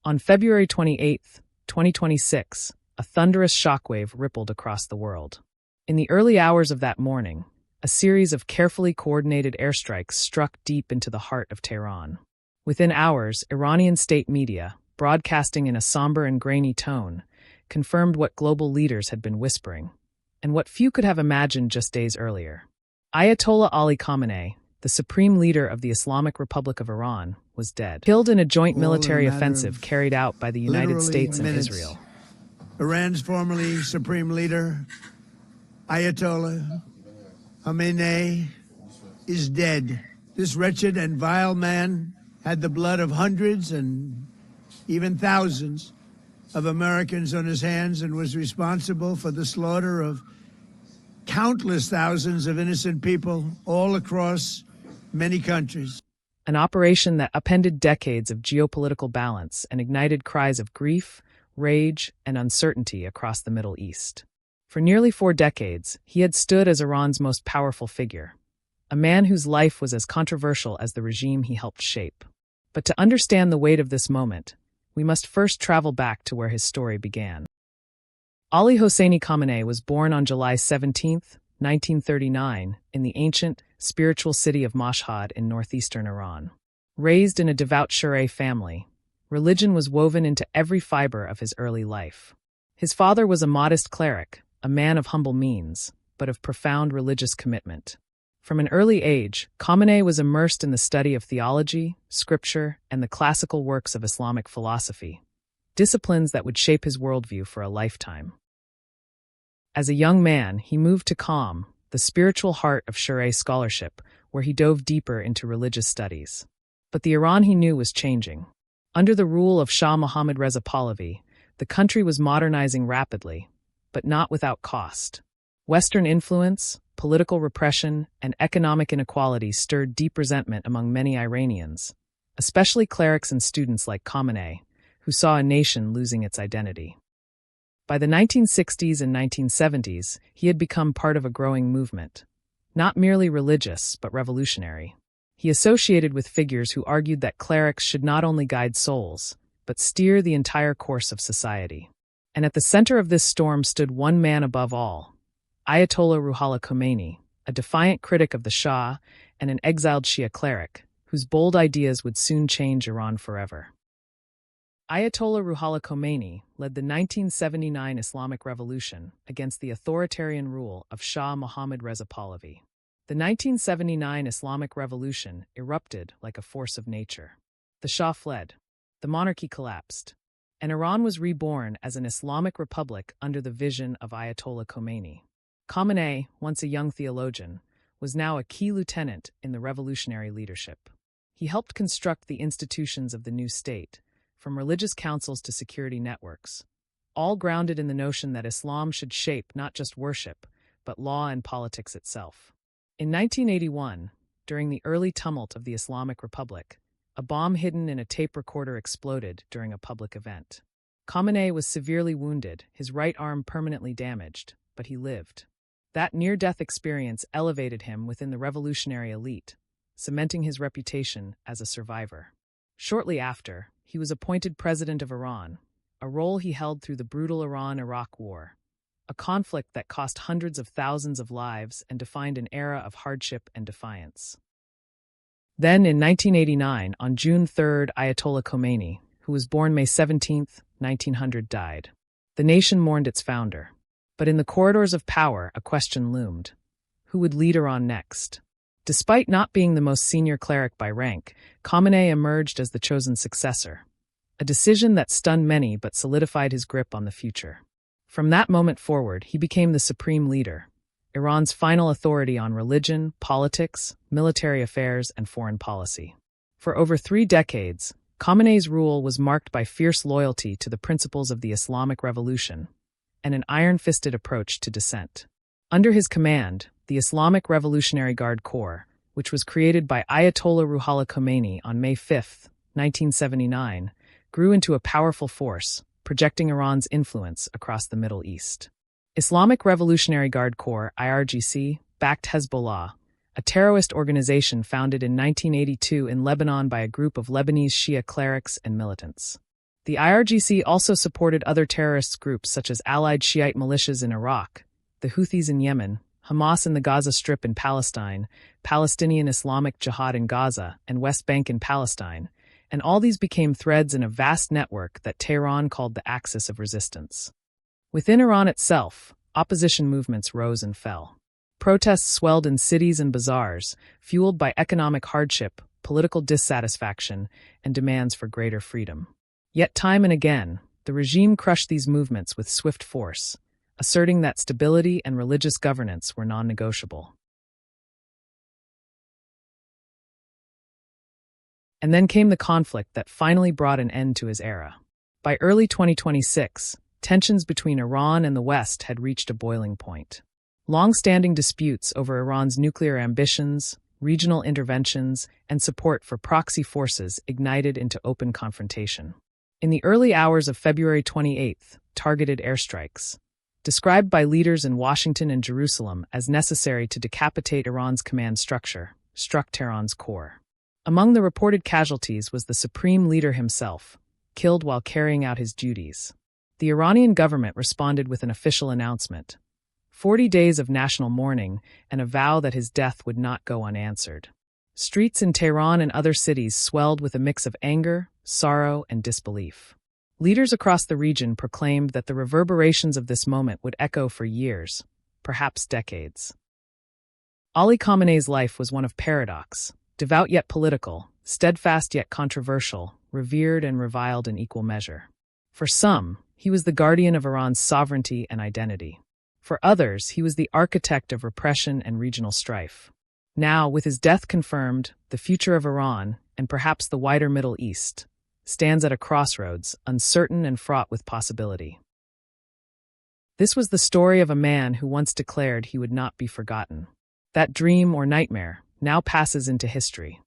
On February 28, 2026, a thunderous shockwave rippled across the world. In the early hours of that morning, a series of carefully coordinated airstrikes struck deep into the heart of Tehran. Within hours, Iranian state media, broadcasting in a somber and grainy tone, confirmed what global leaders had been whispering, and what few could have imagined just days earlier. Ayatollah Ali Khamenei, the supreme leader of the Islamic Republic of Iran, was dead, killed in a joint military offensive carried out by the United States and Israel. Iran's formerly supreme leader, Ayatollah Khamenei, is dead. This wretched and vile man had the blood of hundreds and even thousands of Americans on his hands and was responsible for the slaughter of countless thousands of innocent people all across many countries. An operation that upended decades of geopolitical balance and ignited cries of grief, rage, and uncertainty across the Middle East. For nearly 4 decades, he had stood as Iran's most powerful figure, a man whose life was as controversial as the regime he helped shape. But to understand the weight of this moment, we must first travel back to where his story began. Ali Khamenei was born on July 17, 1939, in the ancient, spiritual city of Mashhad in northeastern Iran. Raised in a devout Shi'ite family, religion was woven into every fiber of his early life. His father was a modest cleric, a man of humble means, but of profound religious commitment. From an early age, Khamenei was immersed in the study of theology, scripture, and the classical works of Islamic philosophy, disciplines that would shape his worldview for a lifetime. As a young man, he moved to Qom, the spiritual heart of Shi'ite scholarship, where he dove deeper into religious studies. But the Iran he knew was changing. Under the rule of Shah Mohammad Reza Pahlavi, the country was modernizing rapidly, but not without cost. Western influence, political repression, and economic inequality stirred deep resentment among many Iranians, especially clerics and students like Khamenei, who saw a nation losing its identity. By the 1960s and 1970s, he had become part of a growing movement, not merely religious but revolutionary. He associated with figures who argued that clerics should not only guide souls, but steer the entire course of society. And at the center of this storm stood one man above all, Ayatollah Ali Khamenei, a defiant critic of the Shah and an exiled Shia cleric, whose bold ideas would soon change Iran forever. Ayatollah Ali Khamenei led the 1979 Islamic Revolution against the authoritarian rule of Shah Mohammad Reza Pahlavi. The 1979 Islamic Revolution erupted like a force of nature. The Shah fled, the monarchy collapsed, and Iran was reborn as an Islamic republic under the vision of Ayatollah Khamenei. Khamenei, once a young theologian, was now a key lieutenant in the revolutionary leadership. He helped construct the institutions of the new state, from religious councils to security networks, all grounded in the notion that Islam should shape not just worship, but law and politics itself. In 1981, during the early tumult of the Islamic Republic, a bomb hidden in a tape recorder exploded during a public event. Khamenei was severely wounded, his right arm permanently damaged, but he lived. That near-death experience elevated him within the revolutionary elite, cementing his reputation as a survivor. Shortly after, he was appointed president of Iran, a role he held through the brutal Iran-Iraq War, a conflict that cost hundreds of thousands of lives and defined an era of hardship and defiance. Then, in 1989, on June 3, Ayatollah Khomeini, who was born May 17, 1900, died. The nation mourned its founder. But in the corridors of power, a question loomed. Who would lead Iran next? Despite not being the most senior cleric by rank, Khamenei emerged as the chosen successor, a decision that stunned many but solidified his grip on the future. From that moment forward, he became the supreme leader, Iran's final authority on religion, politics, military affairs, and foreign policy. For over 3 decades, Khamenei's rule was marked by fierce loyalty to the principles of the Islamic Revolution and an iron-fisted approach to dissent. Under his command, the Islamic Revolutionary Guard Corps, which was created by Ayatollah Ali Khamenei on May 5, 1979, grew into a powerful force, projecting Iran's influence across the Middle East. Islamic Revolutionary Guard Corps, IRGC, backed Hezbollah, a terrorist organization founded in 1982 in Lebanon by a group of Lebanese Shia clerics and militants. The IRGC also supported other terrorist groups such as allied Shiite militias in Iraq, the Houthis in Yemen, Hamas in the Gaza Strip in Palestine, Palestinian Islamic Jihad in Gaza, and West Bank in Palestine, and all these became threads in a vast network that Tehran called the axis of resistance. Within Iran itself, opposition movements rose and fell. Protests swelled in cities and bazaars, fueled by economic hardship, political dissatisfaction, and demands for greater freedom. Yet time and again, the regime crushed these movements with swift force, asserting that stability and religious governance were non-negotiable. And then came the conflict that finally brought an end to his era. By early 2026, tensions between Iran and the West had reached a boiling point. Long-standing disputes over Iran's nuclear ambitions, regional interventions, and support for proxy forces ignited into open confrontation. In the early hours of February 28, targeted airstrikes, described by leaders in Washington and Jerusalem as necessary to decapitate Iran's command structure, struck Tehran's core. Among the reported casualties was the supreme leader himself, killed while carrying out his duties. The Iranian government responded with an official announcement: 40 days of national mourning and a vow that his death would not go unanswered. Streets in Tehran and other cities swelled with a mix of anger, sorrow, and disbelief. Leaders across the region proclaimed that the reverberations of this moment would echo for years, perhaps decades. Ali Khamenei's life was one of paradox, devout yet political, steadfast yet controversial, revered and reviled in equal measure. For some, he was the guardian of Iran's sovereignty and identity. For others, he was the architect of repression and regional strife. Now, with his death confirmed, the future of Iran, and perhaps the wider Middle East, stands at a crossroads, uncertain and fraught with possibility. This was the story of a man who once declared he would not be forgotten. That dream or nightmare now passes into history.